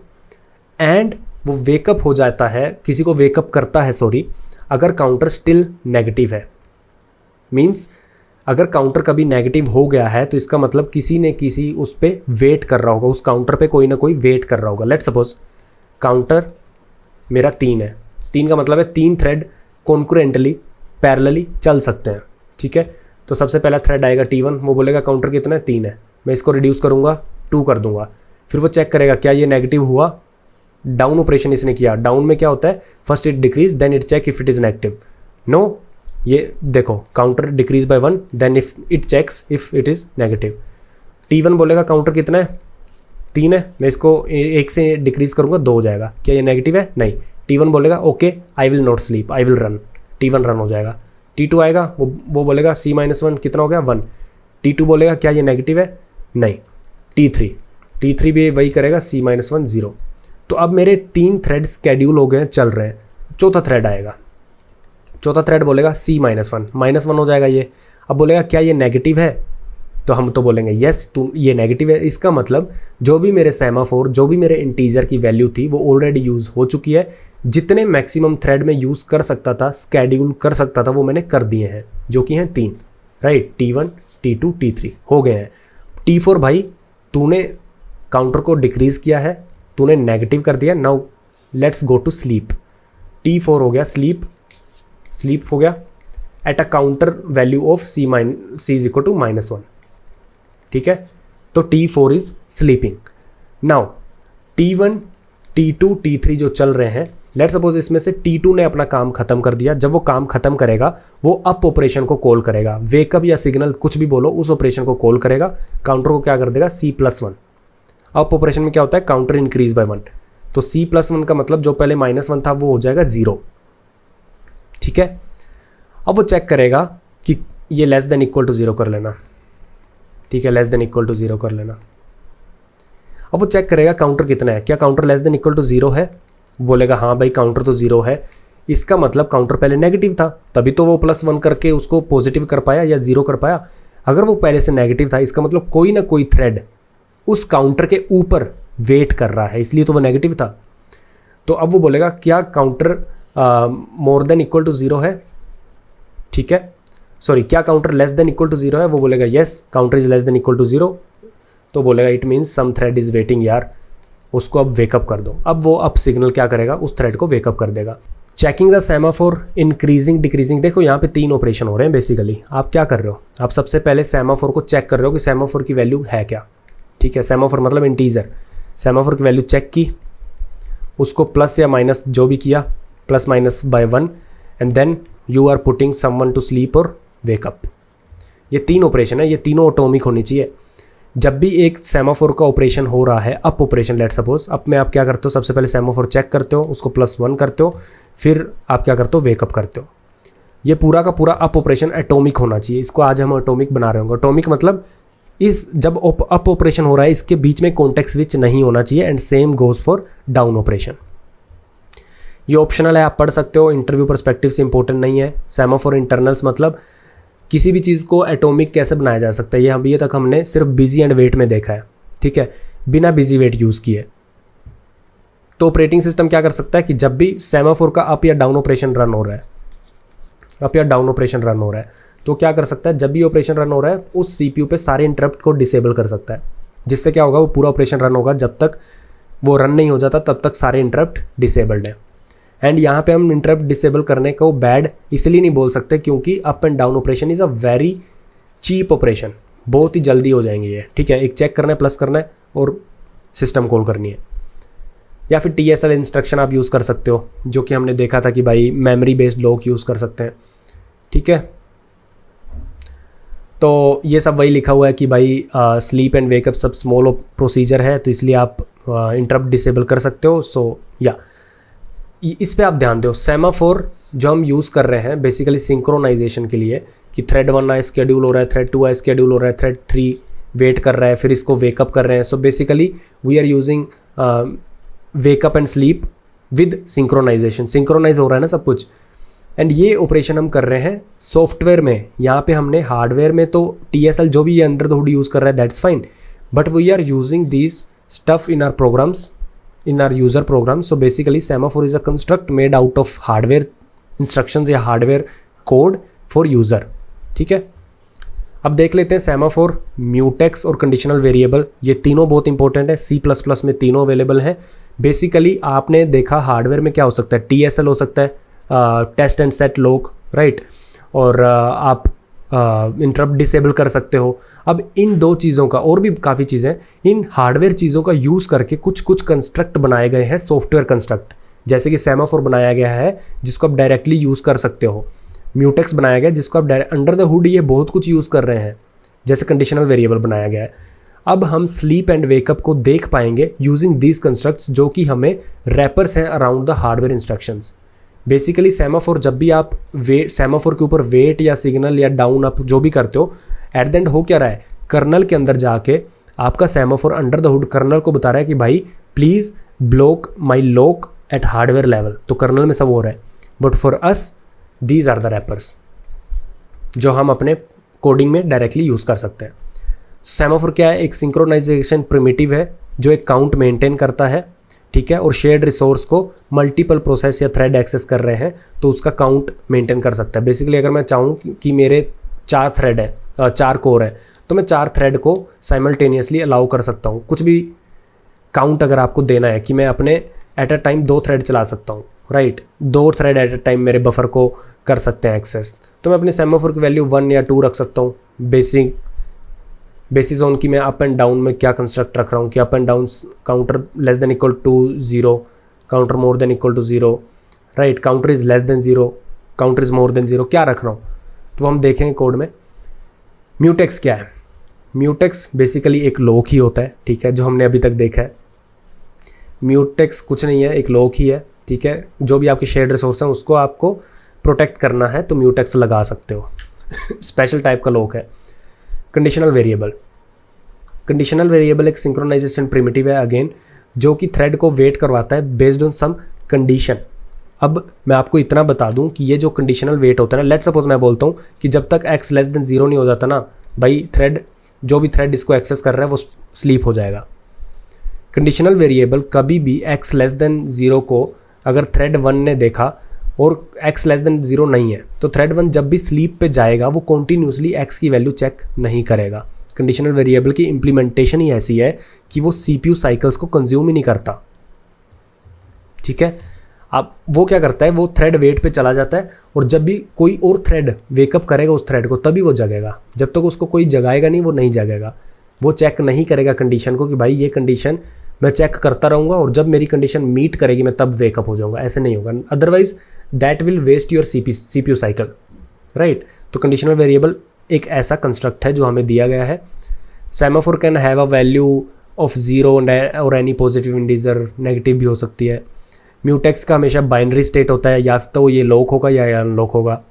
and वो वेकअप हो जाता है, किसी को वेकअप करता है, सॉरी, अगर काउंटर स्टिल नेगेटिव है। मीन्स अगर काउंटर कभी नेगेटिव हो गया है तो इसका मतलब किसी ने किसी उस पर वेट कर रहा होगा, उस काउंटर पे कोई ना कोई वेट कर रहा होगा। लेट्स सपोज काउंटर मेरा 3 है, 3 का मतलब है 3 थ्रेड कॉन्कुरेंटली पैरेलली चल सकते हैं, ठीक है। तो सबसे पहला थ्रेड आएगा T1, वो बोलेगा काउंटर कितना है, 3 है, मैं इसको रिड्यूस करूँगा, 2 कर दूंगा। फिर वो चेक करेगा क्या ये नेगेटिव हुआ, डाउन ऑपरेशन इसने किया। डाउन में क्या होता है, first it decrease, then it check if it is negative. No, ये देखो counter decrease by 1, then if it checks if it is negative. T1 बोलेगा काउंटर कितना है, 3 है, मैं इसको 1 से डिक्रीज करूँगा, 2 हो जाएगा, क्या ये नेगेटिव है, नहीं। T1 बोलेगा okay I will not sleep, I will run, T1 run हो जाएगा। T2 आएगा, वो बोलेगा C-1 कितना हो गया, 1। T2 बोलेगा क्या ये नेगेटिव है, नहीं। T3 भी वही करेगा, C-1 0। तो अब मेरे 3 थ्रेड स्केड्यूल हो गए, चल रहे हैं। चौथा थ्रेड आएगा, चौथा थ्रेड बोलेगा C-1 -1 हो जाएगा ये। अब बोलेगा क्या ये नेगेटिव है, तो हम तो बोलेंगे यस ये नेगेटिव है। इसका मतलब जो भी मेरे सेमाफोर, जो भी मेरे इंटीजर की वैल्यू थी वो ऑलरेडी यूज़ हो चुकी है। जितने मैक्सिमम थ्रेड में यूज़ कर सकता था, स्केड्यूल कर सकता था, वो मैंने कर दिए हैं, जो कि हैं 3, राइट। T1, T2, T3 हो गए हैं। T4 भाई तूने काउंटर को डिक्रीज़ किया है, तूने नेगेटिव कर दिया, now let's go to sleep. T4 हो गया स्लीप हो गया at a counter value of C is equal to -1, ठीक है। तो T4 is sleeping. Now T1, T2, T3 जो चल रहे हैं, लेट्स सपोज इसमें से T2 ने अपना काम खत्म कर दिया। जब वो काम खत्म करेगा वो अप ऑपरेशन को कॉल करेगा, वेकअप या सिग्नल कुछ भी बोलो, उस ऑपरेशन को कॉल करेगा, काउंटर को क्या कर देगा, C+1। अप ऑपरेशन में क्या होता है, काउंटर इंक्रीज बाय 1, तो C+1 का मतलब जो पहले -1 था वो हो जाएगा 0, ठीक है। अब वो चेक करेगा कि ये लेस देन इक्वल टू 0 कर लेना, ठीक है, लेस देन इक्वल टू 0 कर लेना। अब वो चेक करेगा काउंटर कितना है, क्या counter less than equal to 0 है, बोलेगा हाँ भाई काउंटर तो 0 है। इसका मतलब काउंटर पहले नेगेटिव था, तभी तो वो +1 करके उसको पॉजिटिव कर पाया या 0 कर पाया। अगर वो पहले से नेगेटिव था, इसका मतलब कोई ना कोई थ्रेड उस काउंटर के ऊपर वेट कर रहा है, इसलिए तो वो नेगेटिव था। तो अब वो बोलेगा क्या counter more than equal to 0 है, ठीक है, सॉरी क्या counter less than equal to 0 है, वो बोलेगा yes counter is less than equal to 0। तो बोलेगा it means some thread is waiting यार, उसको अब वेकअप कर दो। अब वो अप सिग्नल क्या करेगा, उस थ्रेड को वेकअप कर देगा। Checking the semaphore, increasing decreasing. देखो यहाँ पे 3 ऑपरेशन हो रहे हैं बेसिकली। आप क्या कर रहे हो, आप सबसे पहले सेमाफोर को चेक कर रहे हो कि सेमाफोर की वैल्यू है क्या, ठीक है। सेमाफोर मतलब इंटीजर, सेमाफोर की वैल्यू चेक की, उसको प्लस या माइनस जो भी किया, +- by 1, and then you are putting someone to sleep और वेकअप। ये 3 ऑपरेशन है, ये तीनों ऑटोमिक होनी चाहिए। जब भी एक सेमाफोर का ऑपरेशन हो रहा है, up operation let suppose, up में आप क्या करते हो, सबसे पहले सेमाफोर चेक करते हो, उसको +1 करते हो, फिर आप क्या करते हो, वेकअप करते हो। ये पूरा का पूरा अप ऑपरेशन एटॉमिक होना चाहिए। इसको आज हम एटॉमिक बना रहे होंगे। एटॉमिक मतलब इस जब अप ऑपरेशन हो रहा है इसके बीच में कॉन्टेक्स्ट स्विच नहीं होना चाहिए, and same goes for down operation. ये ऑप्शनल है, आप पढ़ सकते हो, इंटरव्यू पर्सपेक्टिव से इंपॉर्टेंट नहीं है। सेमाफोर इंटरनल्स मतलब किसी भी चीज़ को एटॉमिक कैसे बनाया जा सकता है, ये अभी तक हमने सिर्फ बिजी एंड वेट में देखा है, ठीक है, बिना बिजी वेट यूज़ किए। तो ऑपरेटिंग सिस्टम क्या कर सकता है कि जब भी सेमाफोर का अप या डाउन ऑपरेशन रन हो रहा है, अप या डाउन ऑपरेशन रन हो रहा है, तो क्या कर सकता है, जब भी ऑपरेशन रन हो रहा है उस सीपीयू पे सारे इंटरप्ट को डिसेबल कर सकता है, जिससे क्या होगा, वो पूरा ऑपरेशन रन होगा, जब तक वो रन नहीं हो जाता तब तक सारे इंटरप्ट डिसेबल्ड है। एंड यहाँ पे हम इंटरप्ट डिसेबल करने को बैड इसलिए नहीं बोल सकते क्योंकि up and down operation is a very cheap operation, बहुत ही जल्दी हो जाएंगे ये, ठीक है। एक चेक करना है, प्लस करना है और सिस्टम कॉल करनी है। या फिर TSL इंस्ट्रक्शन आप यूज़ कर सकते हो, जो कि हमने देखा था कि भाई मेमोरी बेस्ड लॉक यूज़ कर सकते हैं, ठीक है। तो ये सब वही लिखा हुआ है कि भाई स्लीप एंड वेकअप सब स्मॉल प्रोसीजर है, तो इसलिए आप इंटरप्ट डिसेबल कर सकते हो। सो या इस पे आप ध्यान दो, सेमाफोर जो हम यूज़ कर रहे हैं बेसिकली सिंक्रोनाइजेशन के लिए, कि थ्रेड 1 आए स्केड्यूल हो रहा है, थ्रेड 2 आए स्केड्यूल हो रहा है, थ्रेड 3 वेट कर रहा है, फिर इसको वेकअप कर रहे हैं। So basically we are using wakeup and sleep with synchronisation, synchronise हो रहा है ना सब कुछ। एंड ये ऑपरेशन हम कर रहे हैं सॉफ्टवेयर में, यहाँ पे हमने हार्डवेयर में तो TSL जो भी ये अंडर द हुड यूज़ कर रहा है that's fine, but we are using this stuff in our programs, in our user program. So basically semaphore is a construct made out of hardware instructions या hardware code for user, ठीक है। अब देख लेते हैं सेमाफोर, म्यूटेक्स और conditional variable, ये तीनों बहुत इंपॉर्टेंट है, C++ में तीनों अवेलेबल हैं। बेसिकली आपने देखा हार्डवेयर में क्या हो सकता है, TSL हो सकता है, test and set lock, right, और आप इंटरप्ट डिसेबल कर सकते हो। अब इन दो चीज़ों का, और भी काफ़ी चीज़ें, इन हार्डवेयर चीज़ों का यूज़ करके कुछ कुछ कंस्ट्रक्ट बनाए गए हैं, सॉफ्टवेयर कंस्ट्रक्ट, जैसे कि सेमाफोर बनाया गया है जिसको आप डायरेक्टली यूज़ कर सकते हो, म्यूटेक्स बनाया गया जिसको आप अंडर द हुड ये बहुत कुछ यूज़ कर रहे हैं, जैसे कंडीशनल वेरिएबल बनाया गया है। अब हम स्लीप एंड वेकअप को देख पाएंगे यूजिंग दीज कंस्ट्रक्ट्स, जो कि हमें रैपर्स हैं around the hardware instructions. Basically semaphore जब भी आप सेमाफोर के ऊपर वेट या सिग्नल या डाउन अप जो भी करते हो, एट द एंड हो क्या रहा है, कर्नल के अंदर जाके आपका semaphore under the hood kernel को बता रहा है कि भाई please block my lock at hardware level, तो कर्नल में सब हो रहा है। But for us these are the wrappers जो हम अपने कोडिंग में डायरेक्टली यूज़ कर सकते हैं। सेमाफोर क्या है, एक सिंक्रोनाइजेशन प्रिमिटिव है जो एक काउंट मेंटेन करता है, ठीक है, और शेयर्ड रिसोर्स को मल्टीपल प्रोसेस या थ्रेड एक्सेस कर रहे हैं तो उसका काउंट मेंटेन कर सकता है। बेसिकली अगर मैं चाहूँ कि मेरे 4 थ्रेड है, 4 कोर है, तो मैं 4 थ्रेड को साइमल्टेनियसली अलाउ कर सकता हूँ। कुछ भी काउंट अगर आपको देना है कि मैं अपने एट अ टाइम 2 थ्रेड चला सकता हूँ, right, 2 thread at a time मेरे बफर को कर सकते हैं एक्सेस, तो मैं अपने सेमाफोर की वैल्यू 1 या 2 रख सकता हूँ, बेसिस ऑन कि मैं अप एंड डाउन में क्या कंस्ट्रक्ट रख रहा हूँ, कि up and down counter less than equal to 0, counter more than equal to 0, right, counter is less than 0, counter is more than 0, क्या रख रहा हूँ, तो हम देखेंगे कोड में। म्यूटेक्स क्या है, म्यूटेक्स बेसिकली एक लॉक ही होता है, ठीक है, जो हमने अभी तक देखा है। म्यूटेक्स कुछ नहीं है, एक लॉक ही है, ठीक है, जो भी आपके शेयर्ड रिसोर्स हैं उसको आपको प्रोटेक्ट करना है तो म्यूटेक्स लगा सकते हो स्पेशल टाइप का लॉक है। कंडीशनल वेरिएबल, कंडीशनल वेरिएबल एक सिंक्रोनाइजेशन प्रिमिटिव है अगेन, जो कि थ्रेड को वेट करवाता है बेस्ड ऑन सम कंडीशन। अब मैं आपको इतना बता दूं कि ये जो कंडीशनल वेट होता है ना, लेट्स सपोज मैं बोलता हूँ कि जब तक x लेस देन 0 नहीं हो जाता ना भाई, थ्रेड जो भी थ्रेड इसको एक्सेस कर रहा है वो स्लीप हो जाएगा। कंडीशनल वेरिएबल कभी भी x लेस देन 0 को अगर थ्रेड 1 ने देखा और x लेस देन 0 नहीं है, तो थ्रेड 1 जब भी स्लीप पे जाएगा वो कॉन्टीन्यूसली x की वैल्यू चेक नहीं करेगा। कंडीशनल वेरिएबल की इम्प्लीमेंटेशन ही ऐसी है कि वो CPU साइकिल्स को कंज्यूम ही नहीं करता, ठीक है। अब वो क्या करता है, वो थ्रेड वेट पे चला जाता है और जब भी कोई और थ्रेड वेकअप करेगा उस थ्रेड को तभी वो जगेगा, जब तक उसको कोई जगाएगा नहीं वो नहीं जगेगा। वो चेक नहीं करेगा कंडीशन को कि भाई ये कंडीशन मैं चेक करता रहूँगा और जब मेरी कंडीशन मीट करेगी मैं तब वेकअप हो जाऊँगा, ऐसे नहीं होगा, otherwise that will waste your CPU cycle, right. तो कंडीशनल वेरिएबल एक ऐसा कंस्ट्रक्ट है जो हमें दिया गया है। Semaphore can have a value of 0 और एनी पॉजिटिव इंटीजर, नेगेटिव भी हो सकती है। म्यूटेक्स का हमेशा बाइनरी स्टेट होता है, या तो ये लॉक होगा या अनलॉक होगा,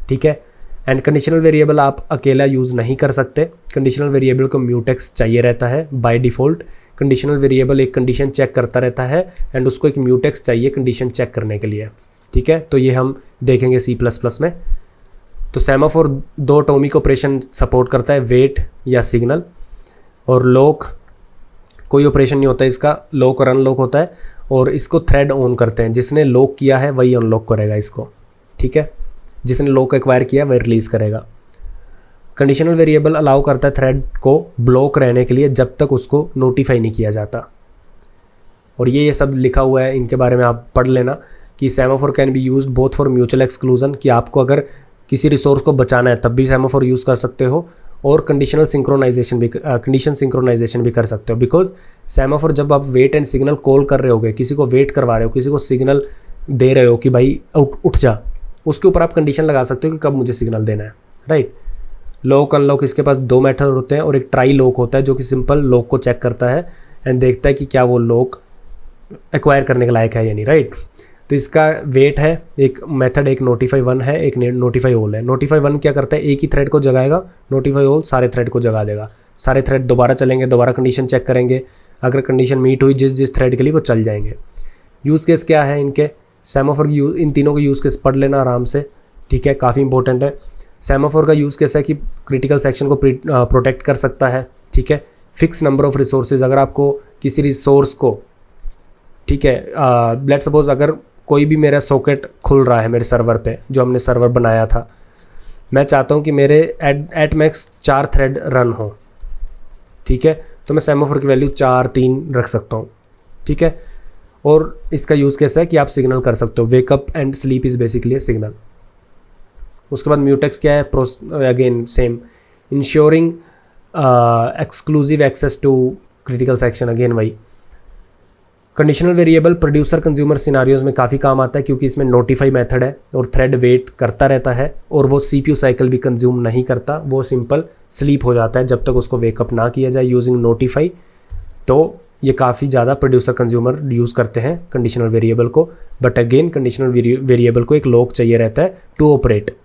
ठीक है। एंड कंडीशनल वेरिएबल आप अकेला यूज़ नहीं कर सकते, कंडीशनल वेरिएबल को म्यूटेक्स चाहिए रहता है बाय डिफ़ॉल्ट। कंडीशनल वेरिएबल एक कंडीशन चेक करता रहता है एंड उसको एक म्यूटेक्स चाहिए कंडीशन चेक करने के लिए, ठीक है। तो ये हम देखेंगे C++ में। तो सेमाफोर दो एटॉमिक ऑपरेशन सपोर्ट करता है, वेट या सिग्नल, और लॉक कोई ऑपरेशन नहीं होता है इसका, लॉक और अनलॉक होता है, और इसको थ्रेड ऑन करते हैं, जिसने लॉक किया है वही अनलॉक करेगा इसको, ठीक है, जिसने लॉक एक्वायर किया वही रिलीज़ करेगा। कंडीशनल वेरिएबल अलाउ करता है थ्रेड को ब्लॉक रहने के लिए जब तक उसको नोटिफाई नहीं किया जाता। और ये सब लिखा हुआ है, इनके बारे में आप पढ़ लेना कि semaphore can be used both for mutual exclusion, कि आपको अगर किसी रिसोर्स को बचाना है तब भी सेमाफोर यूज़ कर सकते हो, और कंडीशन सिंक्रोनाइजेशन भी कर सकते हो। बिकॉज सेमाफोर जब आप वेट एंड सिग्नल कॉल कर रहे होगे, किसी को वेट करवा रहे हो, किसी को सिग्नल दे रहे हो कि भाई उठ जा, उसके ऊपर आप कंडीशन लगा सकते हो कि कब मुझे सिग्नल देना है, राइट। लॉक अनलॉक इसके पास दो मेथड होते हैं, और एक ट्राई लॉक होता है जो कि सिंपल लॉक को चेक करता है एंड देखता है कि क्या वो लॉक एक्वायर करने के लायक है या नहीं, राइट। तो इसका वेट है एक मेथड, एक नोटिफाई वन है, एक नोटिफाई ऑल है। नोटिफाई वन क्या करता है, एक ही थ्रेड को जगाएगा, नोटिफाई ऑल सारे थ्रेड को जगा देगा, सारे थ्रेड दोबारा चलेंगे, दोबारा कंडीशन चेक करेंगे, अगर कंडीशन मीट हुई जिस थ्रेड के लिए वो चल जाएंगे। यूज़ केस क्या है इनके, सेमाफोर की इन तीनों के यूज़ केस पढ़ लेना आराम से, ठीक है, काफ़ी इंपॉर्टेंट है। सेमाफोर का यूज़ केस है कि क्रिटिकल सेक्शन को प्रोटेक्ट कर सकता है, ठीक है। फिक्स नंबर ऑफ रिसोर्सेज, अगर आपको किसी रिसोर्स को, ठीक है, लेट सपोज अगर कोई भी मेरा सॉकेट खुल रहा है मेरे सर्वर पे, जो हमने सर्वर बनाया था, मैं चाहता हूँ कि मेरे एट मैक्स 4 थ्रेड रन हो, ठीक है, तो मैं सेमाफोर की वैल्यू 4 3 रख सकता हूँ, ठीक है। और इसका यूज़ कैसा है कि आप सिग्नल कर सकते हो, wake up and sleep is basically a signal. उसके बाद म्यूटेक्स क्या है, again same, ensuring exclusive access to critical section, again वही। Conditional variable producer consumer scenarios में काफ़ी काम आता है, क्योंकि इसमें नोटिफाई मेथड है और थ्रेड वेट करता रहता है, और वो सीपीयू साइकिल भी कंज्यूम नहीं करता, वो सिंपल स्लीप हो जाता है जब तक उसको वेकअप ना किया जाए यूजिंग नोटिफाई। तो ये काफ़ी ज़्यादा प्रोड्यूसर कंज्यूमर यूज़ करते हैं कंडीशनल वेरिएबल को, बट अगेन कंडीशनल वेरिएबल को एक लॉक चाहिए रहता है to operate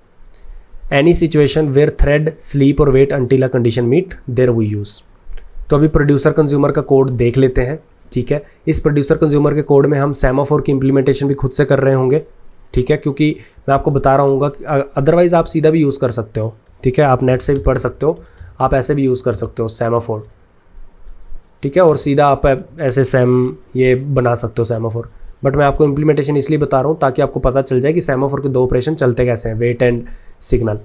any situation where thread sleep और wait until a condition meet there we use. तो अभी प्रोड्यूसर कंज्यूमर का कोड देख लेते हैं, ठीक है। इस प्रोड्यूसर कंज्यूमर के कोड में हम सेमाफोर की इंप्लीमेंटेशन भी खुद से कर रहे होंगे, ठीक है, क्योंकि मैं आपको बता रहा हूँ कि अदरवाइज़ आप सीधा भी यूज़ कर सकते हो, ठीक है, आप नेट से भी पढ़ सकते हो, आप ऐसे भी यूज़ कर सकते हो सेमाफोर, ठीक है, और सीधा आप ऐसे ये बना सकते हो सेमाफोर। बट मैं आपको इंप्लीमेंटेशन इसलिए बता रहा हूँ ताकि आपको पता चल जाए कि सेमाफोर के दो ऑपरेशन चलते कैसे हैं, वेट एंड सिग्नल।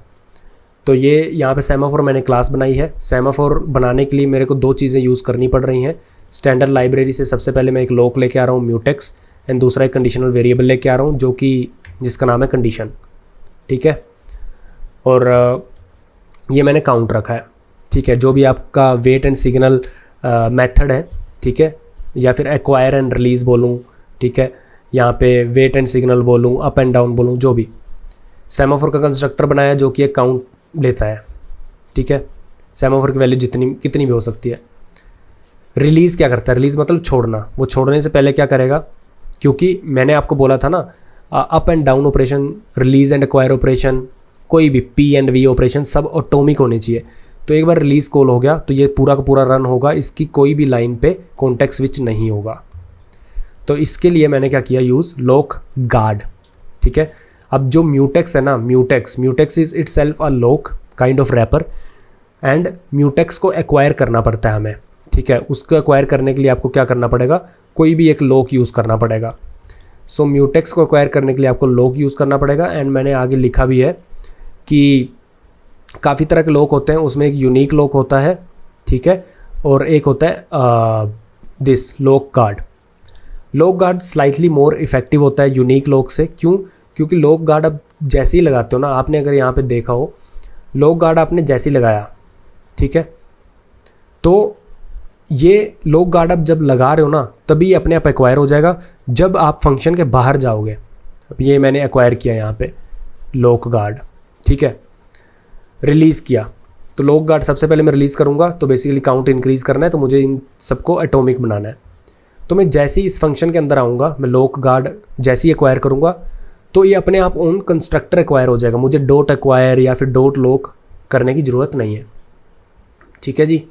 तो ये यहाँ पे सेमाफोर मैंने क्लास बनाई है। सेमाफोर बनाने के लिए मेरे को 2 चीज़ें यूज़ करनी पड़ रही हैं। स्टैंडर्ड लाइब्रेरी से सबसे पहले मैं एक लॉक लेके आ रहा हूँ म्यूटेक्स, एंड दूसरा एक कंडीशनल वेरिएबल लेके आ रहा हूँ जिसका नाम है कंडीशन, ठीक है। और ये मैंने काउंट रखा है, ठीक है, जो भी आपका वेट एंड सिग्नल मेथड है, ठीक है, या फिर एक्वायर एंड रिलीज़ बोलूँ, ठीक है, यहाँ पे वेट एंड सिग्नल बोलूँ, अप एंड डाउन बोलूँ, जो भी सेमाफोर का कंस्ट्रक्टर बनाया जो कि एक काउंट लेता है, ठीक है। सेमाफोर की वैल्यू कितनी भी हो सकती है। रिलीज़ क्या करता है, रिलीज़ मतलब छोड़ना, वो छोड़ने से पहले क्या करेगा, क्योंकि मैंने आपको बोला था ना up and down operation, release and acquire operation, कोई भी पी एंड वी ऑपरेशन सब ऑटोमिक होने चाहिए। तो एक बार रिलीज़ कॉल हो गया तो ये पूरा का पूरा रन होगा, इसकी कोई भी लाइन पे कॉन्टेक्स्ट स्विच नहीं होगा। तो इसके लिए मैंने क्या किया, यूज़ लॉक गार्ड, ठीक है। अब जो म्यूटेक्स है ना, mutex is itself a lock kind of wrapper, and mutex को एक्वायर करना पड़ता है हमें, ठीक है। उसको एक्वायर करने के लिए आपको क्या करना पड़ेगा, कोई भी एक लॉक यूज़ करना पड़ेगा। सो म्यूटेक्स को एक्वायर करने के लिए आपको लॉक यूज़ करना पड़ेगा। एंड मैंने आगे लिखा भी है कि काफ़ी तरह के लॉक होते हैं, उसमें एक यूनिक लॉक होता है, ठीक है, और एक होता है this lock guard. Lock guard slightly more effective होता है यूनिक लॉक से। क्यों? क्योंकि लॉक गार्ड अब जैसे ही लगाते हो ना, आपने अगर यहाँ पे देखा हो, लॉक गार्ड आपने जैसे ही लगाया, ठीक है, तो ये लॉक गार्ड अब जब लगा रहे हो ना तभी अपने आप एक्वायर हो जाएगा जब आप फंक्शन के बाहर जाओगे। अब ये मैंने एक्वायर किया यहाँ पे लॉक गार्ड, ठीक है, रिलीज़ किया। तो लॉक गार्ड सबसे पहले मैं रिलीज़ करूँगा, तो बेसिकली काउंट इंक्रीज़ करना है, तो मुझे इन सबको एटॉमिक बनाना है। तो मैं जैसे ही इस फंक्शन के अंदर आऊँगा, मैं लॉक गार्ड जैसे ही एक्वायर करूँगा तो ये अपने आप ओन कंस्ट्रक्टर एक्वायर हो जाएगा, मुझे डॉट एक्वायर या फिर डॉट लॉक करने की ज़रूरत नहीं है, ठीक है जी।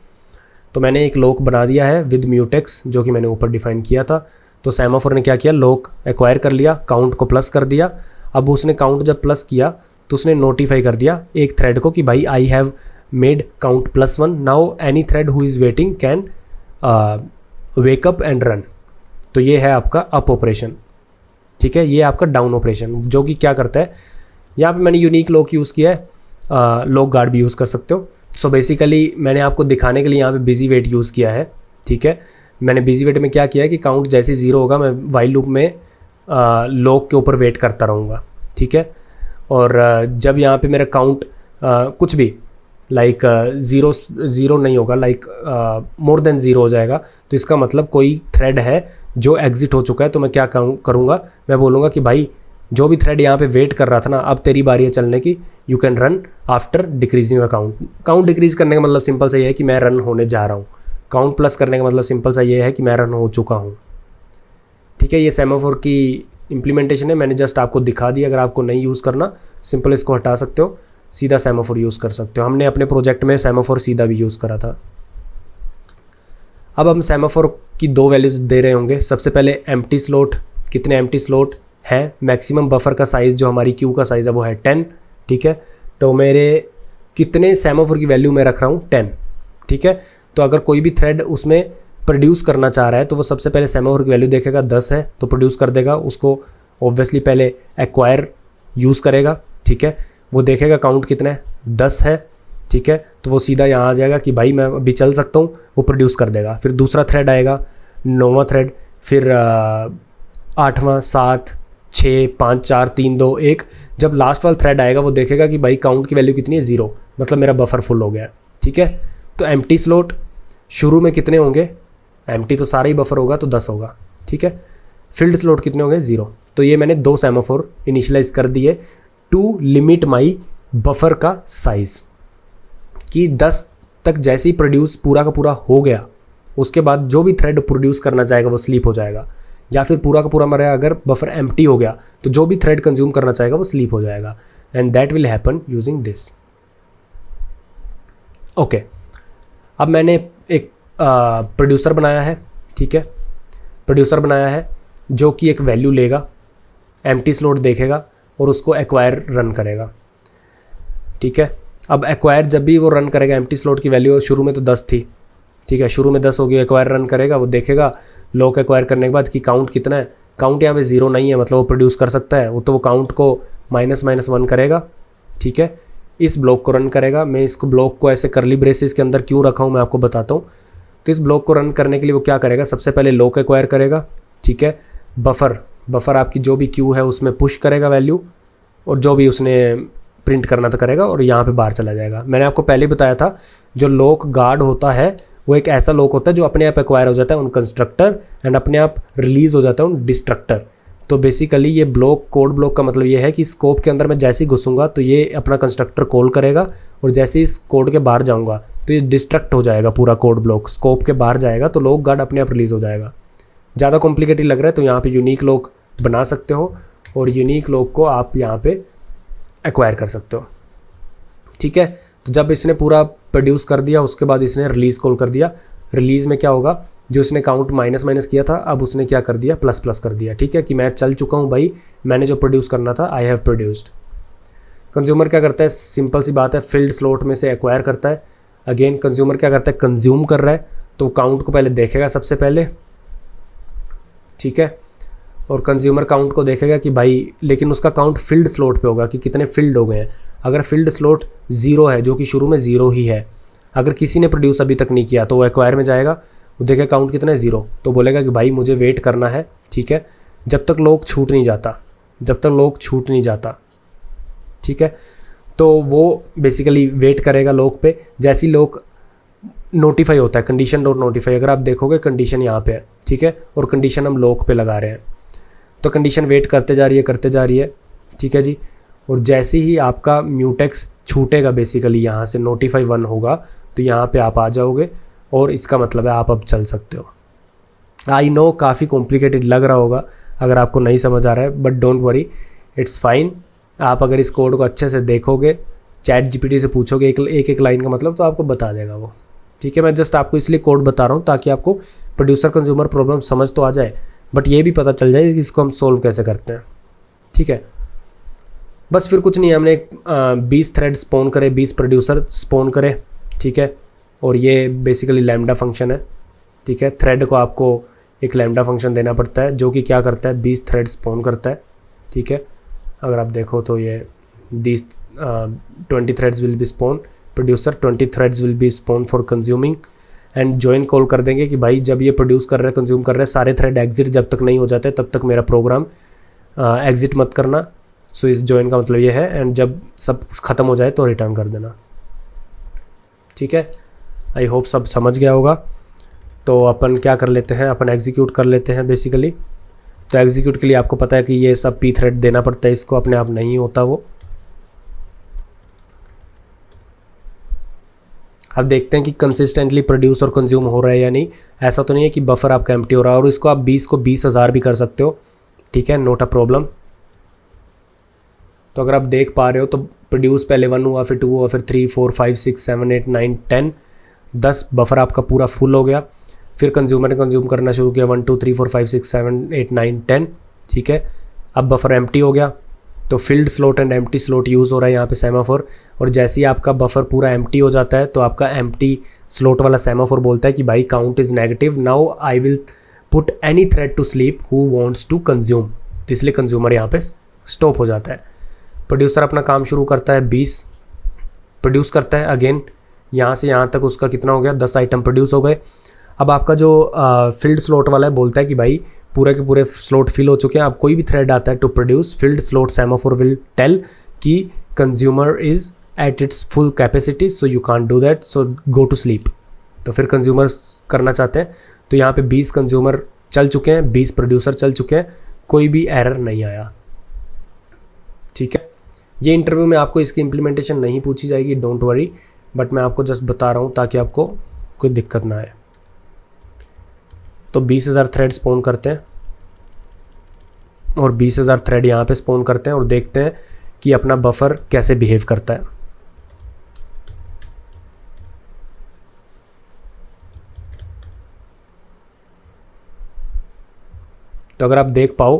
तो मैंने एक लॉक बना दिया है विद म्यूटेक्स, जो कि मैंने ऊपर डिफाइन किया था। तो सेमाफोर ने क्या किया, लॉक एक्वायर कर लिया, काउंट को प्लस कर दिया। अब उसने काउंट जब प्लस किया तो उसने नोटिफाई कर दिया एक थ्रेड को कि भाई I have made count +1, now any thread who is waiting can wake up and run. तो ये है आपका अप ऑपरेशन, ठीक है। ये आपका डाउन ऑपरेशन जो कि क्या करता है, यहाँ पे मैंने यूनिक लॉक यूज़ किया है, लॉक गार्ड भी यूज़ कर सकते हो। सो बेसिकली मैंने आपको दिखाने के लिए यहाँ पे बिजी वेट यूज़ किया है, ठीक है। मैंने बिजी वेट में क्या किया है कि काउंट जैसे 0 होगा मैं वाइल लूप में लॉक के ऊपर वेट करता रहूँगा, ठीक है। और जब यहाँ पे मेरा काउंट कुछ भी लाइक ज़ीरो नहीं होगा, लाइक मोर देन 0 हो जाएगा, तो इसका मतलब कोई थ्रेड है जो एग्जिट हो चुका है। तो मैं क्या करूँगा, मैं बोलूँगा कि भाई जो भी थ्रेड यहाँ पे वेट कर रहा था ना, अब तेरी बारी है चलने की, you can run after decreasing the count. Count decrease करने का मतलब सिंपल सा ये है कि मैं रन होने जा रहा हूँ, काउंट प्लस करने का मतलब सिंपल सा ये है कि मैं रन हो चुका हूँ, ठीक है। ये सेमाफोर की इम्प्लीमेंटेशन है, मैंने जस्ट आपको दिखा दी। अगर आपको नहीं यूज़ करना, सिंपल इसको हटा सकते हो, सीधा सेमाफोर यूज़ कर सकते हो। हमने अपने प्रोजेक्ट में सेमाफोर सीधा भी यूज़ करा था। अब हम सेमाफोर की 2 वैल्यूज़ दे रहे होंगे। सबसे पहले एम्प्टी स्लॉट, कितने एम्प्टी स्लॉट हैं, मैक्सिमम बफर का साइज़ जो हमारी क्यू का साइज़ है वो है 10, ठीक है। तो मेरे कितने सेमाफोर की वैल्यू मैं रख रहा हूँ 10, ठीक है। तो अगर कोई भी थ्रेड उसमें प्रोड्यूस करना चाह रहा है तो वो सबसे पहले सेमाफोर की वैल्यू देखेगा, 10 है तो प्रोड्यूस कर देगा। उसको ऑब्वियसली पहले एक्वायर यूज़ करेगा, ठीक है। वो देखेगा काउंट कितना है, 10 है, ठीक है। तो वो सीधा यहाँ आ जाएगा कि भाई मैं अभी चल सकता हूँ, वो प्रोड्यूस कर देगा। फिर दूसरा थ्रेड आएगा, 9वां थ्रेड, फिर 8वां, 7, 6, 5, 4, 3, 2, 1। जब लास्ट वाला थ्रेड आएगा वो देखेगा कि भाई काउंट की वैल्यू कितनी है, 0, मतलब मेरा बफर फुल हो गया, ठीक है। तो एम्प्टी स्लॉट शुरू में कितने होंगे, एम्प्टी तो सारा ही बफर होगा तो 10 होगा, ठीक है। फिल्ड स्लॉट कितने होंगे, 0। तो ये मैंने 2 सेमाफोर इनिशियलाइज कर दिए टू लिमिट माई बफर का साइज़, कि 10 तक जैसे ही प्रोड्यूस पूरा का पूरा हो गया, उसके बाद जो भी थ्रेड प्रोड्यूस करना चाहेगा वो स्लीप हो जाएगा। या फिर पूरा का पूरा मेरा अगर बफर एम्प्टी हो गया तो जो भी थ्रेड कंज्यूम करना चाहेगा वो स्लीप हो जाएगा। And that will happen using this. Okay, अब मैंने एक प्रोड्यूसर बनाया है, ठीक है। प्रोड्यूसर बनाया है जो कि एक वैल्यू लेगा, एम्प्टी स्लॉट देखेगा और उसको एक्वायर रन करेगा, ठीक है। अब एक्वायर जब भी वो रन करेगा, एम्प्टी स्लॉट की वैल्यू शुरू में तो 10 थी, ठीक है, शुरू में 10 होगी, एक्वायर रन करेगा, वो देखेगा लॉक एक्वायर करने के बाद कि काउंट कितना है। काउंट यहाँ पे 0 नहीं है, मतलब वो प्रोड्यूस कर सकता है, वो तो वो काउंट को -1 करेगा, ठीक है। इस ब्लॉक को रन करेगा। मैं इसको ब्लॉक को ऐसे करली ब्रेसेस के अंदर क्यों रखा हूँ मैं आपको बताता हूँ। तो इस ब्लॉक को रन करने के लिए वो क्या करेगा, सबसे पहले लॉक एक्वायर करेगा, ठीक है। बफर आपकी जो भी क्यू है उसमें पुश करेगा वैल्यू, और जो भी उसने प्रिंट करना तो करेगा और यहाँ पे बाहर चला जाएगा। मैंने आपको पहले बताया था जो लॉक गार्ड होता है वो एक ऐसा लॉक होता है जो अपने आप एक्वायर हो जाता है उन कंस्ट्रक्टर एंड अपने आप रिलीज़ हो जाता है उन डिस्ट्रक्टर। तो बेसिकली ये ब्लॉक, कोड ब्लॉक का मतलब ये है कि स्कोप के अंदर मैं जैसे ही घुसूंगा तो ये अपना कंस्ट्रक्टर कॉल करेगा, और जैसे ही इस कोड के बाहर जाऊंगा तो ये डिस्ट्रक्ट हो जाएगा, पूरा कोड ब्लॉक स्कोप के बाहर जाएगा, तो लॉक गार्ड अपने आप रिलीज़ हो जाएगा। ज़्यादा कॉम्प्लिकेटेड लग रहा है तो यहाँ पे यूनिक लॉक बना सकते हो और यूनिक लॉक को आप यहाँ पे एक्वायर कर सकते हो, ठीक है। तो जब इसने पूरा प्रोड्यूस कर दिया उसके बाद इसने रिलीज़ कॉल कर दिया। रिलीज़ में क्या होगा, जो इसने काउंट माइनस किया था अब उसने क्या कर दिया, प्लस कर दिया, ठीक है, कि मैं चल चुका हूँ भाई, मैंने जो प्रोड्यूस करना था आई हैव प्रोड्यूस्ड। कंज्यूमर क्या करता है, सिंपल सी बात है, फील्ड स्लॉट में से एक्वायर करता है। अगेन कंज्यूमर क्या करता है, कंज्यूम कर रहा है, तो काउंट को पहले देखेगा सबसे पहले, ठीक है, और कंज्यूमर काउंट को देखेगा कि भाई, लेकिन उसका काउंट फील्ड स्लॉट पे होगा कि कितने फील्ड हो गए हैं। अगर फील्ड स्लॉट 0 है, जो कि शुरू में 0 ही है, अगर किसी ने प्रोड्यूस अभी तक नहीं किया तो वो एक्वायर में जाएगा, वो देखेगा काउंट कितना है, 0, तो बोलेगा कि भाई मुझे वेट करना है, ठीक है, जब तक लॉक छूट नहीं जाता, ठीक है। तो वो बेसिकली वेट करेगा लॉक पे। जैसी लॉक नोटिफाई होता है, कंडीशन डॉट नोटिफाई, अगर आप देखोगे कंडीशन यहाँ पे है, ठीक है, और कंडीशन हम लॉक पे लगा रहे हैं, तो कंडीशन वेट करते जा रही है, ठीक है जी। और जैसे ही आपका म्यूटेक्स छूटेगा, बेसिकली यहाँ से नोटिफाई 1 होगा, तो यहाँ पे आप आ जाओगे और इसका मतलब है आप अब चल सकते हो। आई नो काफ़ी कॉम्प्लिकेटेड लग रहा होगा अगर आपको नहीं समझ आ रहा है, but don't worry, it's fine. आप अगर इस कोड को अच्छे से देखोगे, चैट जीपीटी से पूछोगे एक लाइन का मतलब, तो आपको बता देगा वो, ठीक है। मैं जस्ट आपको इसलिए कोड बता रहा हूँ ताकि आपको प्रोड्यूसर कंज्यूमर प्रॉब्लम समझ तो आ जाए, बट ये भी पता चल जाए कि इसको हम सोल्व कैसे करते हैं, ठीक है। बस फिर कुछ नहीं है, हमने 20 थ्रेड स्पॉन करे, 20 प्रोड्यूसर स्पॉन करे, ठीक है। और ये बेसिकली लैम्डा फंक्शन है, ठीक है। थ्रेड को आपको एक लैम्डा फंक्शन देना पड़ता है जो कि क्या करता है, 20 थ्रेड स्पॉन करता है, ठीक है। अगर आप देखो तो ये 20 threads will be spawn producer, 20 threads will be spawn for consuming and join call कर देंगे कि भाई जब ये प्रोड्यूस कर रहे हैं, कंज्यूम कर रहे हैं, सारे थ्रेड एग्जिट जब तक नहीं हो जाते तब तक मेरा प्रोग्राम एग्जिट मत करना। सो इस जॉइन का मतलब ये है, एंड जब सब ख़त्म हो जाए तो रिटर्न कर देना, ठीक है। आई होप सब समझ गया होगा। तो अपन क्या कर लेते हैं, अपन एग्जीक्यूट कर लेते हैं बेसिकली। तो एग्जीक्यूट के लिए आपको पता है कि ये सब पी थ्रेड देना पड़ता है, इसको अपने आप नहीं होता वो। अब देखते हैं कि कंसिस्टेंटली प्रोड्यूस और कंज्यूम हो रहा है या नहीं। ऐसा तो नहीं है कि बफर आपका एम्प्टी हो रहा है, और इसको आप 20 को 20,000 भी कर सकते हो, ठीक है, नोट अ प्रॉब्लम। तो अगर आप देख पा रहे हो तो प्रोड्यूस पहले 1 हुआ, फिर 2 हुआ, फिर 3 4 5 6 7 8 9 10 10 बफर आपका पूरा फुल हो गया। फिर कंज्यूमर ने कंज्यूम करना शुरू किया 1 2 3 4 5 6 7 8 9 10, ठीक है। अब बफर एम्प्टी हो गया, तो field slot and empty slot use हो रहा है यहाँ पे सेमाफोर। और जैसे ही आपका बफर पूरा एम्प्टी हो जाता है तो आपका एम्प्टी स्लॉट वाला सेमाफोर बोलता है कि भाई count is negative, now I will put any thread to sleep who wants to consume. तो इसलिए कंज्यूमर यहाँ पे स्टॉप हो जाता है। प्रोड्यूसर अपना काम शुरू करता है, 20 प्रोड्यूस करता है। अगेन यहाँ से यहाँ तक उसका कितना हो गया, 10 आइटम प्रोड्यूस हो गए। अब आपका जो फील्ड स्लॉट वाला है बोलता है कि भाई पूरे के पूरे स्लॉट फिल हो चुके हैं, अब कोई भी थ्रेड आता है to produce, filled slot semaphore will tell कि consumer is at its full capacity, so you can't do that, so go to sleep. तो फिर कंज्यूमर करना चाहते हैं, तो यहाँ पे 20 कंज्यूमर चल चुके हैं, 20 प्रोड्यूसर चल चुके हैं, कोई भी एरर नहीं आया, ठीक है। ये इंटरव्यू में आपको इसकी इम्प्लीमेंटेशन नहीं पूछी जाएगी, डोंट वरी, बट मैं आपको जस्ट बता रहा हूँ ताकि आपको कोई दिक्कत ना आए। तो 20,000 थ्रेड स्पॉन करते हैं और 20,000 थ्रेड यहाँ पे स्पॉन करते हैं और देखते हैं कि अपना बफर कैसे बिहेव करता है। तो अगर आप देख पाओ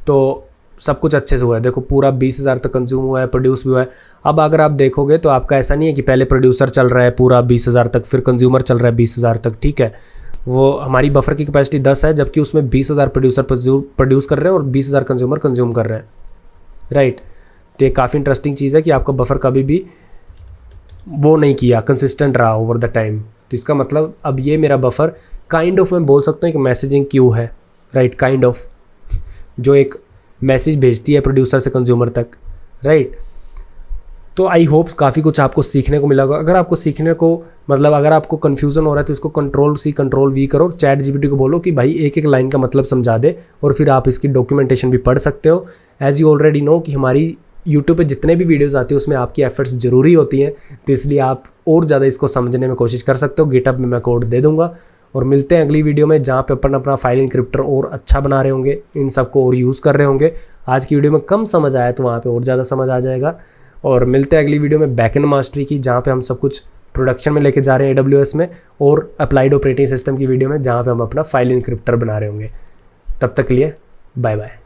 तो सब कुछ अच्छे से हुआ है, देखो पूरा 20,000 तक कंज्यूम हुआ है, प्रोड्यूस भी हुआ है। अब अगर आप देखोगे तो आपका ऐसा नहीं है कि पहले प्रोड्यूसर चल रहा है पूरा 20,000 तक, फिर कंज्यूमर चल रहा है 20,000 तक, ठीक है। वो हमारी बफर की कैपेसिटी 10 है, जबकि उसमें 20,000 प्रोड्यूसर प्रोड्यूस कर रहे हैं और 20,000 कंज्यूमर कंज्यूम कर रहे हैं, राइट। तो ये काफ़ी इंटरेस्टिंग चीज़ है कि आपका बफर कभी भी वो नहीं किया, कंसिस्टेंट रहा ओवर द टाइम। तो इसका मतलब अब ये मेरा बफर काइंड ऑफ मैं बोल सकता हूँ कि मैसेजिंग क्यू है, राइट, काइंड ऑफ, जो एक मैसेज भेजती है प्रोड्यूसर से कंज्यूमर तक, राइट। तो आई होप काफ़ी कुछ आपको सीखने को मिला होगा। अगर आपको सीखने को मतलब अगर आपको कन्फ्यूज़न हो रहा है तो इसको कंट्रोल-C कंट्रोल-V करो, चैट जीपीटी को बोलो कि भाई एक एक लाइन का मतलब समझा दे, और फिर आप इसकी डॉक्यूमेंटेशन भी पढ़ सकते हो। एज़ यू ऑलरेडी नो कि हमारी यूट्यूब पे जितने भी वीडियोज़ आती है उसमें आपकी एफर्ट्स ज़रूरी होती हैं, तो इसलिए आप और ज़्यादा इसको समझने में कोशिश कर सकते हो। गिटहब में मैं कोड दे दूँगा, और मिलते हैं अगली वीडियो में जहाँ पे अपन अपना फाइल इनक्रिप्टर और अच्छा बना रहे होंगे, इन सबको और यूज़ कर रहे होंगे। आज की वीडियो में कम समझ आया तो वहाँ पे और ज़्यादा समझ आ जाएगा। और मिलते हैं अगली वीडियो में बैकएंड मास्टरी की, जहाँ पे हम सब कुछ प्रोडक्शन में लेके जा रहे हैं AWS में, और अप्लाइड ऑपरेटिंग सिस्टम की वीडियो में जहाँ पे हम अपना फाइल इनक्रिप्टर बना रहे होंगे। तब तक के लिए बाय बाय।